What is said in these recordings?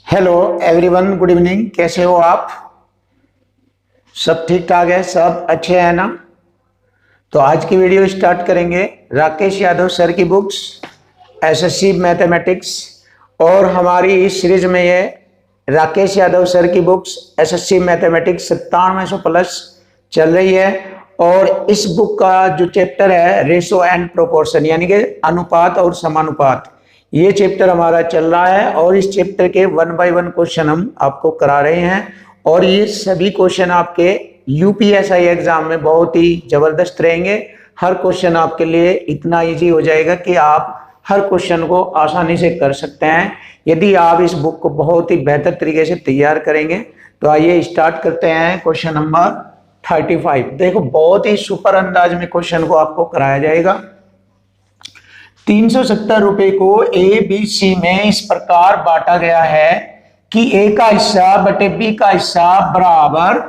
Hello everyone, good evening. कैसे हो आप? सब ठीक ठाक है? सब अच्छे हैं ना? तो आज की वीडियो स्टार्ट करेंगे राकेश यादव सर की बुक्स एसएससी मैथमेटिक्स। और हमारी इस सीरीज में ये राकेश यादव सर की बुक्स एसएससी मैथमेटिक्स 9700 प्लस चल रही है। और इस बुक का जो चैप्टर है रेशो एंड प्रोपोर्शन, यानी कि अनुपात और समानुपात, ये चैप्टर हमारा चल रहा है। और इस चैप्टर के 1 बाय 1 क्वेश्चन हम आपको करा रहे हैं। और ये सभी क्वेश्चन आपके यूपीएसआई एग्जाम में बहुत ही जबरदस्त रहेंगे। हर क्वेश्चन आपके लिए इतना इजी हो जाएगा कि आप हर क्वेश्चन को आसानी से कर सकते हैं यदि आप इस बुक को बहुत ही बेहतर तरीके से तैयार करेंगे। तो आइए स्टार्ट करते हैं क्वेश्चन नंबर 35। देखो, बहुत ही सुपर अंदाज में क्वेश्चन को आपको कराया जाएगा। 370 रुपए को ए बी सी में इस प्रकार बांटा गया है कि ए का हिस्सा बटे बी का हिस्सा बराबर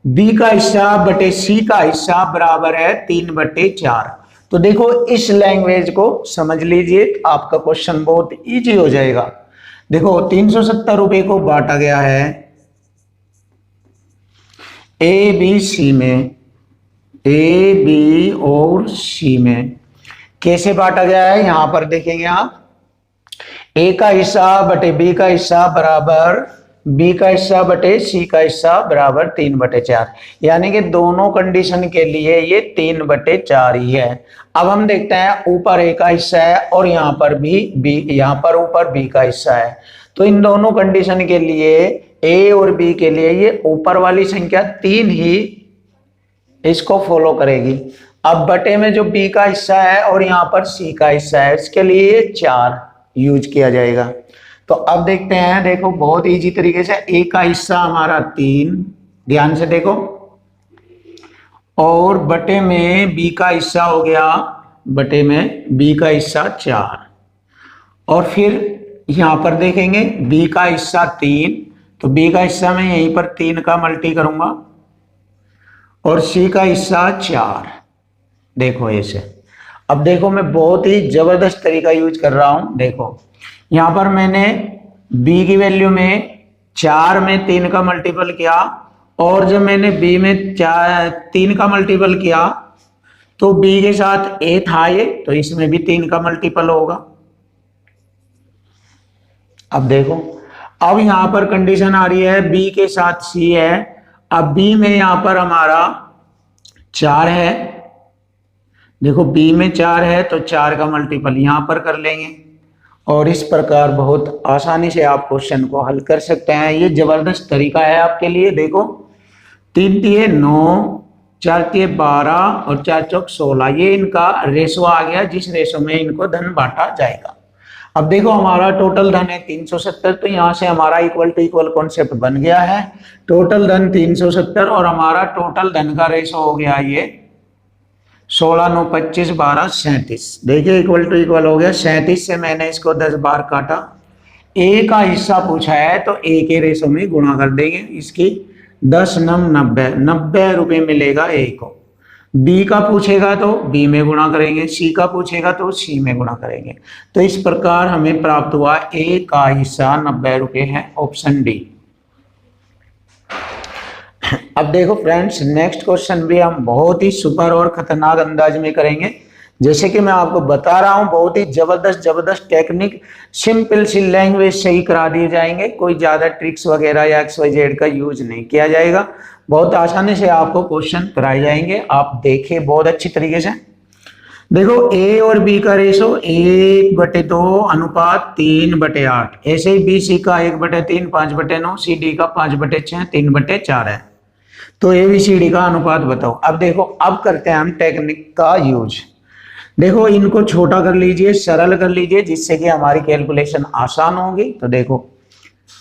बी का हिस्सा बटे सी का हिस्सा बराबर है 3/4। तो देखो, इस लैंग्वेज को समझ लीजिए, आपका क्वेश्चन बहुत इजी हो जाएगा। देखो, 370 रुपए को बांटा गया है ए बी सी में, ए बी और सी में। कैसे बांटा गया है यहां पर देखेंगे आप। ए का हिस्सा बटे बी का हिस्सा बराबर बी का हिस्सा बटे सी का हिस्सा बराबर 3/4, यानी कि दोनों कंडीशन के लिए ये 3/4 ही है। अब हम देखते हैं, ऊपर ए का हिस्सा है और यहां पर भी बी, यहां पर ऊपर बी का हिस्सा है। तो इन दोनों कंडीशन के लिए ए और बी के लिए ये ऊपर वाली संख्या 3 ही इसको फॉलो करेगी। अब बटे में जो बी का हिस्सा है और यहां पर सी का हिस्सा है, इसके लिए 4 यूज किया जाएगा। तो अब देखते हैं, देखो बहुत इजी तरीके से। ए का हिस्सा हमारा 3, ध्यान से देखो, और बटे में बी का हिस्सा हो गया, बटे में बी का हिस्सा 4। और फिर यहां पर देखेंगे बी का हिस्सा 3, तो बी का हिस्सा में यहीं पर 3 का मल्टी करूंगा और सी का हिस्सा 4। देखो ऐसे। अब देखो, मैं बहुत ही जबरदस्त तरीका यूज कर रहा हूं। देखो, यहां पर मैंने b की वैल्यू में 4 में 3 का मल्टीपल किया, और जब मैंने b में 3 का मल्टीपल किया तो b के साथ a था ये, तो इसमें भी 3 का मल्टीपल होगा। अब देखो, अब यहां पर कंडीशन आ रही है b के साथ c है। अब b में यहां पर हमारा 4 है। देखो, b में 4 है तो 4 का मल्टीपल यहां पर कर लेंगे, और इस प्रकार बहुत आसानी से आप क्वेश्चन को हल कर सकते हैं। ये जबरदस्त तरीका है आपके लिए। देखो, 3 तिये 9, 4 तिये 12 और 4 चौक 16, ये इनका रेशो आ गया जिस रेशो में इनको धन बांटा जाएगा। अब देखो, हमारा टोटल धन है 370, तो यहां से हमारा इक्वल टू इक्वल कॉन्सेप्ट बन गया है। टोटल धन 370 और हमारा टोटल धन का रेशो हो गया ये 16, 9, 25, 12, 37। देखिए, इक्वल टू इक्वल हो गया। 37 से मैंने इसको 10 बार काटा। ए का हिस्सा पूछा है तो ए के रेशो में गुणा कर देंगे। इसकी 10 9 90, 90 रुपये मिलेगा ए को। बी का पूछेगा तो बी में गुणा करेंगे, सी का पूछेगा तो सी में गुणा करेंगे। तो इस प्रकार हमें प्राप्त हुआ ए का हिस्सा 90 रुपये है, ऑप्शन डी। अब देखो फ्रेंड्स, नेक्स्ट क्वेश्चन भी हम बहुत ही सुपर और खतरनाक अंदाज में करेंगे। जैसे कि मैं आपको बता रहा हूं, बहुत ही जबरदस्त टेक्निक, सिंपल सी लैंग्वेज से ही करा दिए जाएंगे। कोई ज्यादा ट्रिक्स वगैरह या XYZ का यूज नहीं किया जाएगा। बहुत आसानी से आपको क्वेश्चन कराए जाएंगे। आप देखिए बहुत अच्छी तरीके से। देखो, ए और बी का रेशो 1/2 अनुपात 3/8। ऐसे ही बी सी का 1/3 5/9, सी डी का 5/6 3/4 है। तो ABCD का अनुपात बताओ। अब देखो, अब करते हैं हम टेक्निक का यूज। देखो, इनको छोटा कर लीजिए, सरल कर लीजिए, जिससे कि हमारी कैलकुलेशन आसान होगी। तो देखो,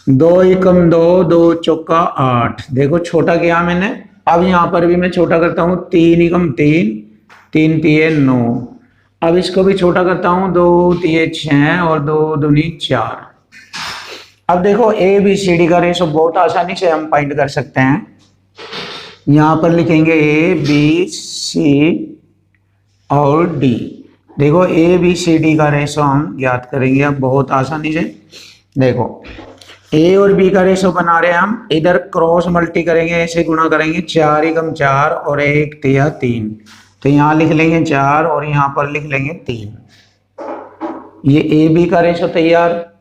2 एकम 2, 2 चौका 8। देखो, छोटा किया मैंने। अब यहां पर भी मैं छोटा करता हूं, 3 एकम 3, 3 तिये 9। अब इसको भी छोटा करता हूं, 2 तिये 6 और 2 दूनी 4। अब देखो, ABCD का रेशो बहुत आसानी से हम फाइंड कर सकते हैं। यहां पर लिखेंगे ABC और D। देखो, ABCD का रेशो हम ज्ञात करेंगे अब बहुत आसानी से। देखो, ए और बी का रेशो बना रहे हैं हम, इधर क्रॉस मल्टी करेंगे, ऐसे गुणा करेंगे, 4 एकम 4 और 1 तिया 3, तो यहाँ लिख लेंगे 4 और यहाँ पर लिख लेंगे 3। ये ए बी का रेशो तैयार।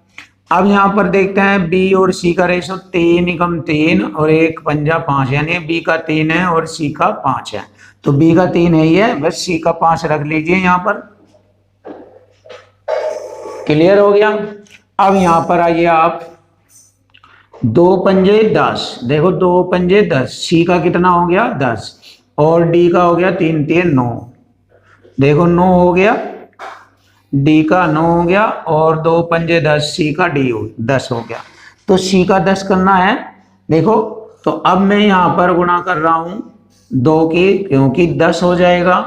अब यहाँ पर देखते हैं बी और सी का रेशो, 3 एकम 3 और 1 पंजा 5, यानी बी का 3 है और सी का 5 है, तो बी का 3 है ये, बस सी का 5 रख लीजिए यहाँ पर। क्लियर हो गया। अब यहाँ पर आइए आप, 2 पंजे 10, देखो 2 पंजे 10, सी का कितना हो गया 10 और डी का हो गया 3 3 9, देखो 9 हो गया, डी का 9 हो गया और 2 पंजे 10, सी का डी 10 हो गया, तो सी का 10 करना है। देखो तो अब मैं यहाँ पर गुणा कर रहा हूं 2 की, क्योंकि 10 हो जाएगा।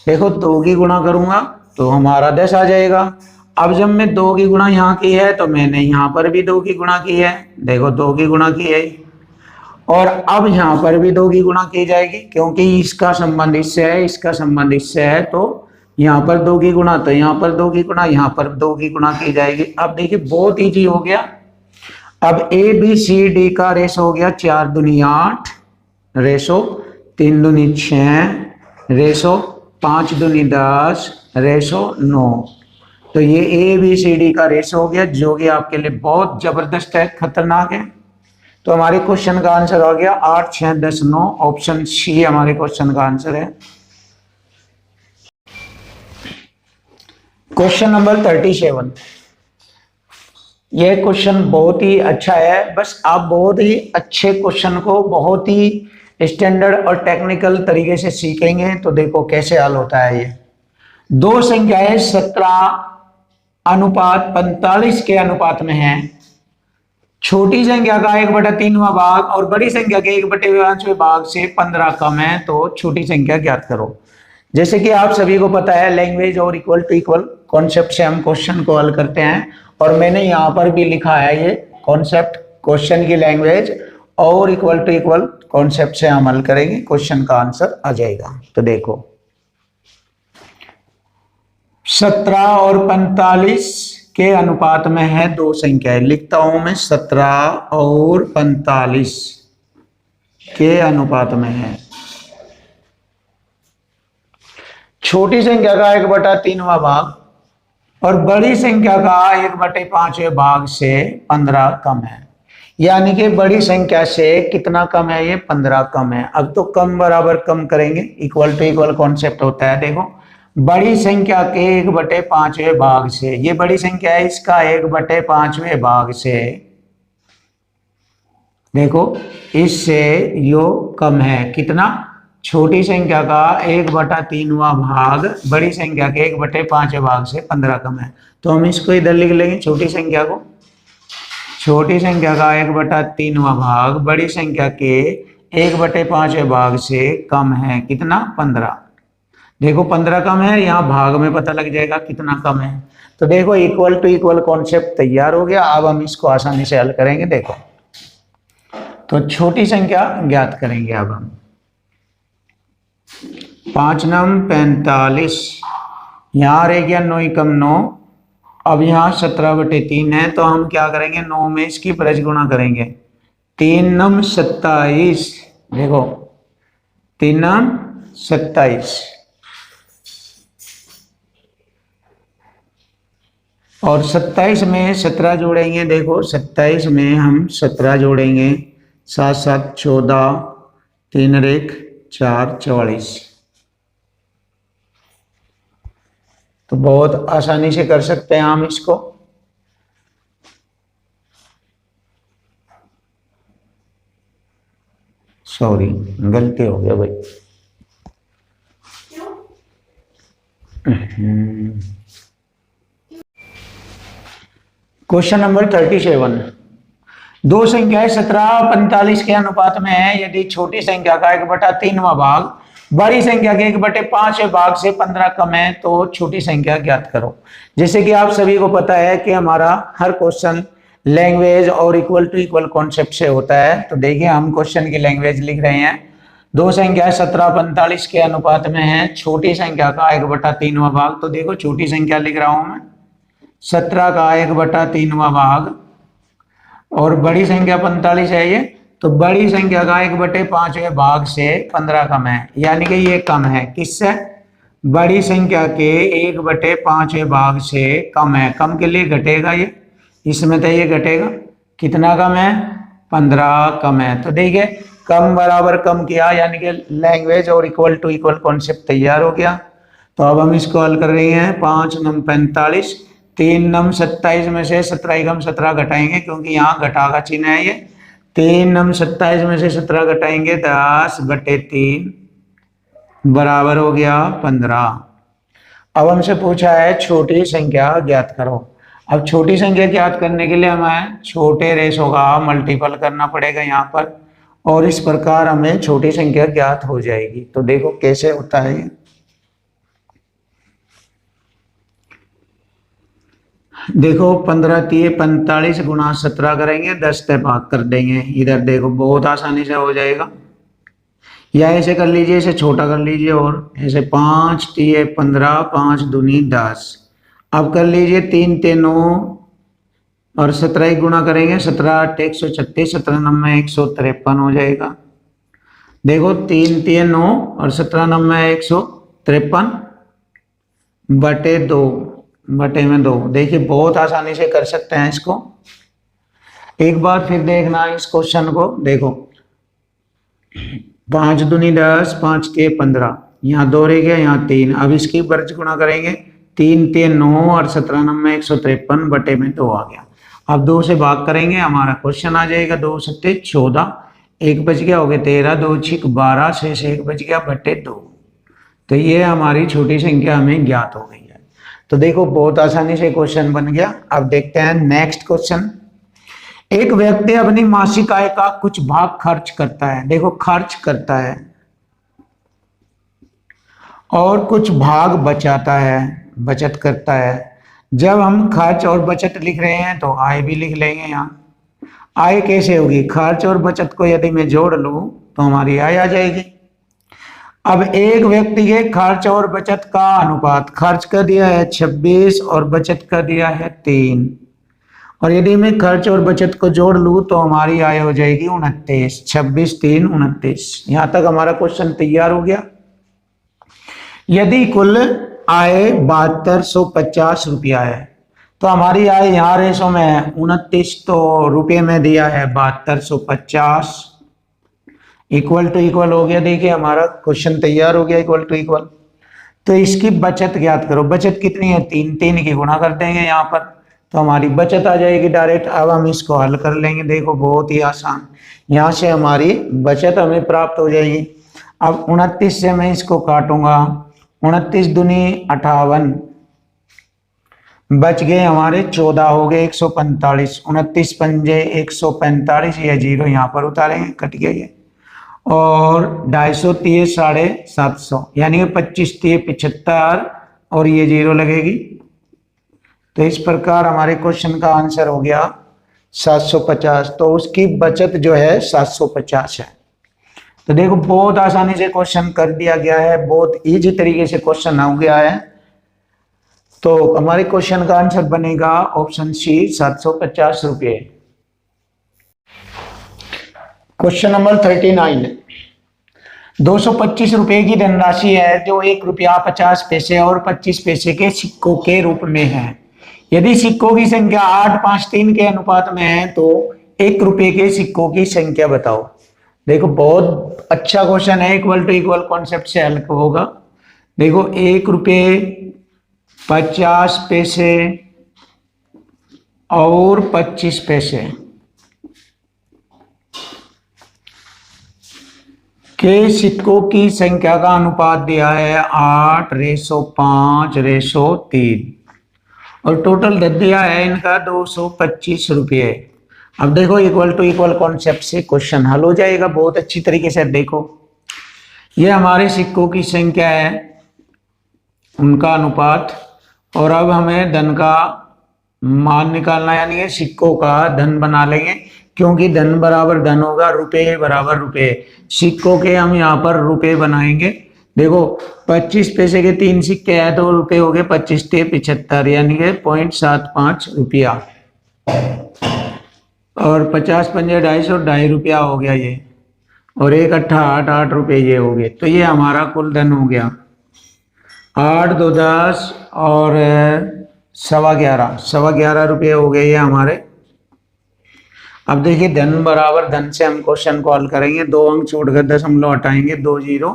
देखो 2 की गुणा करूंगा तो हमारा 10 आ जाएगा। अब जब मैं 2 की गुणा यहाँ की है तो मैंने यहाँ पर भी 2 की गुणा की है, देखो 2 की गुणा की है, और अब यहाँ पर भी 2 की गुणा की जाएगी, क्योंकि इसका संबंध इससे है, इसका संबंध इससे है, तो यहाँ पर 2 की गुणा, तो यहाँ पर 2 की गुणा, यहाँ पर 2 की गुणा की जाएगी। अब देखिए बहुत इजी हो गया। अब ए बी सी डी का रेशो हो गया 4 दूनी 8, रेशो 3 दूनी 6, रेशो 5 दूनी 10, रेशो 9, तो ये ए बी सी डी का रेशो हो गया, जो कि आपके लिए बहुत जबरदस्त है, खतरनाक है। तो हमारे क्वेश्चन का आंसर हो गया 8 6 10 9, ऑप्शन सी हमारे क्वेश्चन का आंसर है। क्वेश्चन नंबर 37, यह क्वेश्चन बहुत ही अच्छा है, बस आप बहुत ही अच्छे क्वेश्चन को बहुत ही स्टैंडर्ड और टेक्निकल तरीके से सीखेंगे तो देखो कैसे हल होता है। ये दो संख्याएं 17:45 के अनुपात में है। छोटी संख्या का 1/3वां भाग और बड़ी संख्या के 1/5वें भाग से 15 कम है, तो छोटी संख्या ज्ञात करो। जैसे कि आप सभी को पता है, लैंग्वेज और इक्वल टू इक्वल कॉन्सेप्ट से हम क्वेश्चन को हल करते हैं, और मैंने यहाँ पर भी लिखा है ये कॉन्सेप्ट, क्वेश्चन की लैंग्वेज और इक्वल टू इक्वल कॉन्सेप्ट से हम हल करेंगे, क्वेश्चन का आंसर आ जाएगा। तो देखो 17 और 45 के अनुपात में है दो संख्याएं, लिखता हूं मैं 17 और 45 के अनुपात में है। छोटी संख्या का 1/3वां भाग और बड़ी संख्या का 1/5वें भाग से 15 कम है, यानी कि बड़ी संख्या से कितना कम है, ये 15 कम है। अब तो कम बराबर कम करेंगे, इक्वल टू इक्वल कॉन्सेप्ट होता है। देखो बड़ी संख्या के 1/5वें भाग से, ये बड़ी संख्या है, इसका 1/5वें भाग से, देखो इससे यो कम है, कितना, छोटी संख्या का 1/3वां भाग बड़ी संख्या के 1/5वें भाग से 15 कम है। तो हम इसको इधर लिख लेंगे, छोटी संख्या को, छोटी संख्या का 1/3वां भाग बड़ी संख्या के 1/5वें भाग से कम है, कितना, 15। देखो 15 कम है, यहाँ भाग में पता लग जाएगा कितना कम है। तो देखो इक्वल टू इक्वल कॉन्सेप्ट तैयार हो गया। अब हम इसको आसानी से हल करेंगे। देखो तो छोटी संख्या ज्ञात करेंगे। अब हम 5 9 45, यहाँ रह गया 9 एकम 9, अब यहाँ 17/3 है, तो हम क्या करेंगे, 9 में इसकी ब्रज गुणा करेंगे, 3 9 27, देखो 3 9 27 और 27 में 17 जोड़ेंगे। देखो 27 में हम 17 जोड़ेंगे, 7 7 14, 3 1 4 44, तो बहुत आसानी से कर सकते हैं हम इसको। सॉरी गलती हो गया भाई। क्वेश्चन नंबर 37, दो संख्याएं 17 और 45 के अनुपात में है। यदि छोटी संख्या का 1/3वां भाग बड़ी संख्या के 1/5वें भाग से 15 कम है, तो छोटी संख्या ज्ञात करो। जैसे कि आप सभी को पता है कि हमारा हर क्वेश्चन लैंग्वेज और इक्वल टू इक्वल कॉन्सेप्ट से होता है। तो देखिए हम क्वेश्चन की लैंग्वेज लिख रहे हैं। दो संख्या 17 45 के अनुपात में है, छोटी संख्या का 1/3वां भाग, तो देखो छोटी संख्या लिख रहा हूं मैं, 17 का 1/3वां भाग और बड़ी संख्या 45 है ये, तो बड़ी संख्या का 1/5वें भाग से 15 कम है, यानी कि ये कम है किससे? बड़ी संख्या के 1/5वें भाग से कम है। कम के लिए घटेगा ये, इसमें तो ये घटेगा। कितना कम है? 15 कम है। तो देखिए कम बराबर कम किया, यानी कि लैंग्वेज और इक्वल टू इक्वल कॉन्सेप्ट तैयार हो गया। तो अब हम इसको हल कर रहे हैं। 5 नम 45, 3 नम 27 में से 17 कम 17 घटाएंगे, क्योंकि यहाँ घटा का चिन्ह है ये। 3 नम 27 में से 17 घटाएंगे, 10/3 बराबर हो गया 15। अब हमसे पूछा है छोटी संख्या ज्ञात करो। अब छोटी संख्या ज्ञात करने के लिए हमें छोटे रेशो का मल्टीपल करना पड़ेगा यहाँ पर, और इस प्रकार हमें छोटी संख्या ज्ञात हो जाएगी। तो देखो कैसे होता है ये। देखो 15 3 45 गुणा 17 करेंगे, 10 से भाग कर देंगे। इधर देखो बहुत आसानी से हो जाएगा। या ऐसे कर लीजिए, इसे छोटा कर लीजिए, और ऐसे 5 3 15, 5 दूनी 10। अब कर लीजिए 3 3 9 और 17 गुणा करेंगे, 17 8 136, 17 9 153 हो जाएगा। देखो 3 3 9 और 17 9 153 बटे 2 बटे में 2। देखिए बहुत आसानी से कर सकते हैं इसको। एक बार फिर देखना इस क्वेश्चन को। देखो 5 दूनी 10, 5 के 15, यहाँ 2 रह गया, यहाँ 3। अब इसकी वर्ज गुणा करेंगे, 3 3 9 और 17 9 153 बटे में 2 आ गया। अब 2 से भाग करेंगे, हमारा क्वेश्चन आ जाएगा। 2 7 14, 1 बच गया, हो गया 13, 2 6 12, 6 से 1 बच गया बटे 2। तो ये हमारी छोटी संख्या हमें ज्ञात हो गई है। तो देखो बहुत आसानी से क्वेश्चन बन गया। अब देखते हैं नेक्स्ट क्वेश्चन। एक व्यक्ति अपनी मासिक आय का कुछ भाग खर्च करता है। देखो खर्च करता है और कुछ भाग बचाता है, बचत करता है। जब हम खर्च और बचत लिख रहे हैं तो आय भी लिख लेंगे। यहाँ आय कैसे होगी? खर्च और बचत को यदि मैं जोड़ लूं तो हमारी आय आ जाएगी। अब एक व्यक्ति के खर्च और बचत का अनुपात, खर्च का दिया है 26 और बचत का दिया है 3, और यदि मैं खर्च और बचत को जोड़ लूं तो हमारी आय हो जाएगी 29। 26 3 29। यहां तक हमारा क्वेश्चन तैयार हो गया। यदि कुल आय 7250 रुपया है तो हमारी आय यहाँ रेशो में है 29, तो रुपये में दिया है 7250, इक्वल टू इक्वल हो गया। देखिए हमारा क्वेश्चन तैयार हो गया, इक्वल टू इक्वल। तो इसकी बचत ज्ञात करो। बचत कितनी है? 3 3 की गुणा कर देंगे यहाँ पर, तो हमारी बचत आ जाएगी डायरेक्ट। अब हम इसको हल कर लेंगे। देखो बहुत ही आसान, यहाँ से हमारी बचत हमें प्राप्त हो जाएगी। अब 29 से मैं इसको काटूंगा, 29 दूनी 58, बच गए हमारे 14, हो गए 145। 29 पंजे 145, ये जीरो यहाँ पर उतारेंगे, कट गया ये। और 250 3 750, यानी कि 25 3 75, और ये जीरो लगेगी। तो इस प्रकार हमारे क्वेश्चन का आंसर हो गया 750। तो उसकी बचत जो है 750 है। तो देखो बहुत आसानी से क्वेश्चन कर दिया गया है, बहुत इजी तरीके से क्वेश्चन हो गया है। तो हमारे क्वेश्चन का आंसर बनेगा ऑप्शन सी, 750 रुपये। Question number 39। 225 रुपए की धनराशि है जो 1 रुपया 50 पैसे और 25 पैसे के सिक्कों के रूप में है। यदि सिक्कों की संख्या 8 5 3 के अनुपात में है तो 1 रुपये के सिक्कों की संख्या बताओ। देखो बहुत अच्छा क्वेश्चन है, इक्वल टू इक्वल कॉन्सेप्ट से हल होगा। देखो 1 रुपये 50 पैसे और 25 पैसे के सिक्कों की संख्या का अनुपात दिया है 8:5:3, और टोटल दे दिया है इनका 225 रुपये। अब देखो इक्वल टू इक्वल कॉन्सेप्ट से क्वेश्चन हल हो जाएगा बहुत अच्छी तरीके से। देखो ये हमारे सिक्कों की संख्या है, उनका अनुपात, और अब हमें धन का मान निकालना है, यानी कि सिक्कों का धन बना लेंगे, क्योंकि धन बराबर धन होगा, रुपए बराबर रुपए। सिक्कों के हम यहाँ पर रुपए बनाएंगे। देखो 25 पैसे के 3 सिक्के हैं तो रुपए हो गए 25 से 75, यानी कि 0.75 रुपया। और 50 पंजे 250, 2.5 रुपया हो गया ये, और 1 अट्ठा 8 रुपये ये हो गए। तो ये हमारा कुल धन हो गया 8 2 10 और 11.25, 11.25 रुपये हो गए ये हमारे। अब देखिए धन बराबर धन से हम क्वेश्चन को हल करेंगे। 2 अंक छोड़कर दशमलव हटाएंगे, 2 जीरो,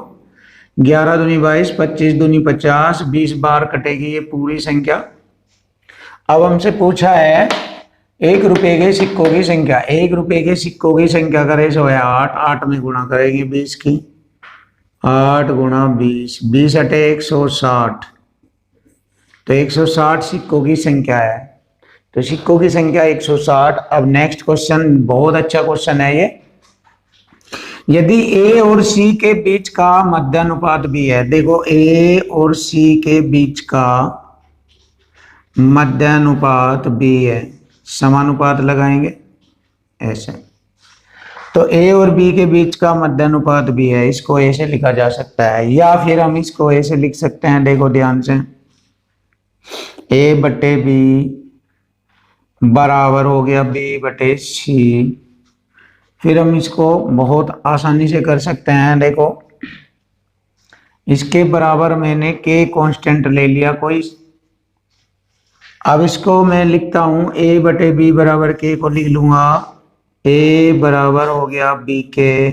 11 दूनी 22, 25 दूनी 50, 20 बार कटेगी ये पूरी संख्या। अब हमसे पूछा है 1 रुपये के सिक्कों की संख्या। 1 रुपये के सिक्कों की संख्या का रेशो है 8, 8 में गुणा करेंगे 20 की, 8 गुणा 20, 20 अटे 160, तो 160 सिक्कों की संख्या है। तो सिक्कों की संख्या 160। अब नेक्स्ट क्वेश्चन बहुत अच्छा क्वेश्चन है ये। यदि ए और सी के बीच का मध्यानुपात भी है, देखो ए और सी के बीच का मध्यानुपात भी है, समानुपात लगाएंगे ऐसे, तो ए और बी के बीच का मध्यानुपात भी है, इसको ऐसे लिखा जा सकता है, या फिर हम इसको ऐसे लिख सकते हैं। देखो ध्यान से, ए बटे बी बराबर हो गया बी बटे सी। फिर हम इसको बहुत आसानी से कर सकते हैं। देखो इसके बराबर मैंने के कांस्टेंट ले लिया कोई। अब इसको मैं लिखता हूं ए बटे बी बराबर के को लिख लूंगा ए बराबर हो गया बी के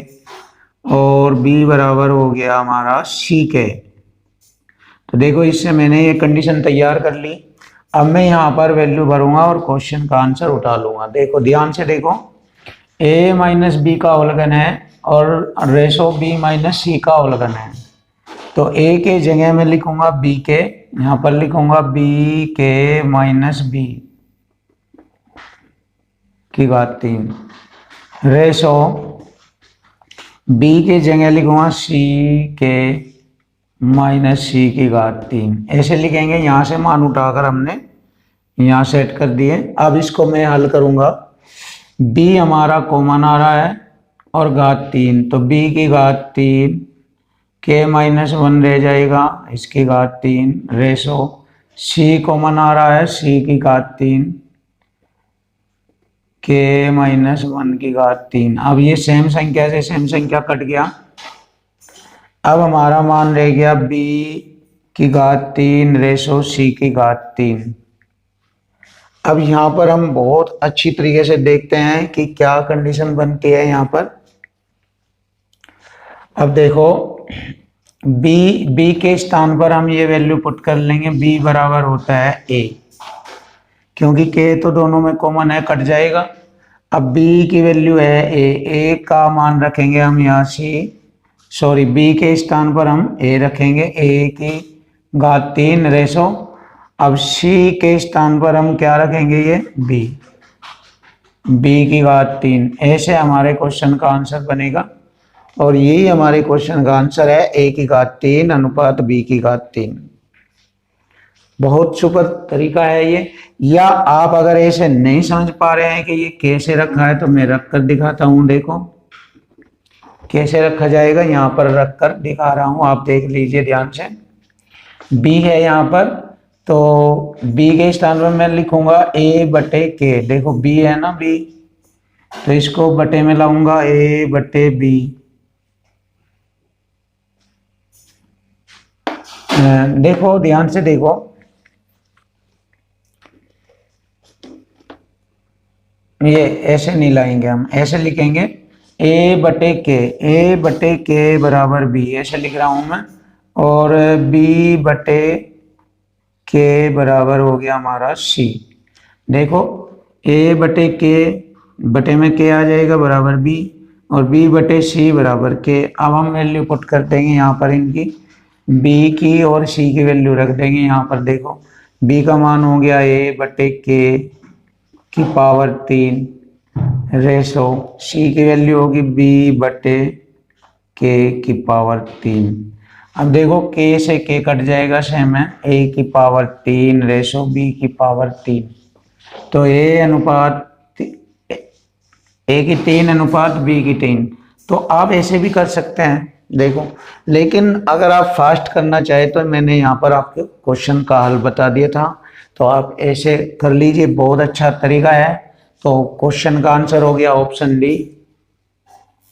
और बी बराबर हो गया हमारा सी के। तो देखो इससे मैंने ये कंडीशन तैयार कर ली। अब मैं यहाँ पर वैल्यू भरूंगा और क्वेश्चन का आंसर उठा लूंगा। देखो ध्यान से देखो, a माइनस बी का अवलगन है और रेशो b माइनस सी का अवलगन है। तो a के जगह में लिखूंगा b के, यहाँ पर लिखूंगा b के माइनस बी की घात 3, रेशो b के जगह लिखूंगा c के माइनस सी की घात 3, ऐसे लिखेंगे। यहाँ से मान उठाकर हमने यहाँ सेट कर दिए। अब इसको मैं हल करूंगा। b हमारा कॉमन आ रहा है और घात 3, तो b की घात 3 के माइनस 1 रह जाएगा, इसकी घात 3, रेशो c कॉमन आ रहा है, c की घात 3 के माइनस 1 की घात 3। अब ये सेम संख्या से सेम संख्या कट गया। अब हमारा मान रह गया b की घात 3 रेशो c की घात 3। अब यहाँ पर हम बहुत अच्छी तरीके से देखते हैं कि क्या कंडीशन बनती है यहाँ पर। अब देखो b के स्थान पर हम ये वैल्यू पुट कर लेंगे, b बराबर होता है a, क्योंकि k तो दोनों में कॉमन है, कट जाएगा। अब b की वैल्यू है a का मान रखेंगे हम यहाँ b के स्थान पर हम a रखेंगे, a की घात 3 रेशो। अब c के स्थान पर हम क्या रखेंगे, ये b की घात 3। ऐसे हमारे क्वेश्चन का आंसर बनेगा और यही हमारे क्वेश्चन का आंसर है a की घात 3 अनुपात b की घात 3। बहुत सुपर तरीका है ये। या आप अगर ऐसे नहीं समझ पा रहे हैं कि ये कैसे रखा है तो मैं रख कर दिखाता हूं। देखो कैसे रखा जाएगा, यहाँ पर रख कर दिखा रहा हूं, आप देख लीजिए ध्यान से। b है यहाँ पर, तो b के स्थान पर मैं लिखूंगा a बटे के। देखो b है ना b, तो इसको बटे में लाऊंगा a बटे b। देखो ध्यान से देखो, ये ऐसे नहीं लाएंगे, हम ऐसे लिखेंगे a बटे के बराबर b, ऐसे लिख रहा हूं मैं। और b बटे के बराबर हो गया हमारा c। देखो a बटे के बटे में के आ जाएगा बराबर b, और b बटे c बराबर के। अब हम वैल्यू पुट कर देंगे यहाँ पर इनकी, b की और c की वैल्यू रख देंगे यहाँ पर। देखो b का मान हो गया a बटे के की पावर 3 रेशो c की वैल्यू होगी b बटे के की पावर 3। अब देखो k से k कट जाएगा, सेम है, a की पावर 3 रेशो b की पावर 3। तो a अनुपात a की 3 अनुपात b की 3। तो आप ऐसे भी कर सकते हैं देखो, लेकिन अगर आप फास्ट करना चाहे तो मैंने यहाँ पर आपके क्वेश्चन का हल बता दिया था, तो आप ऐसे कर लीजिए, बहुत अच्छा तरीका है। तो क्वेश्चन का आंसर हो गया ऑप्शन डी।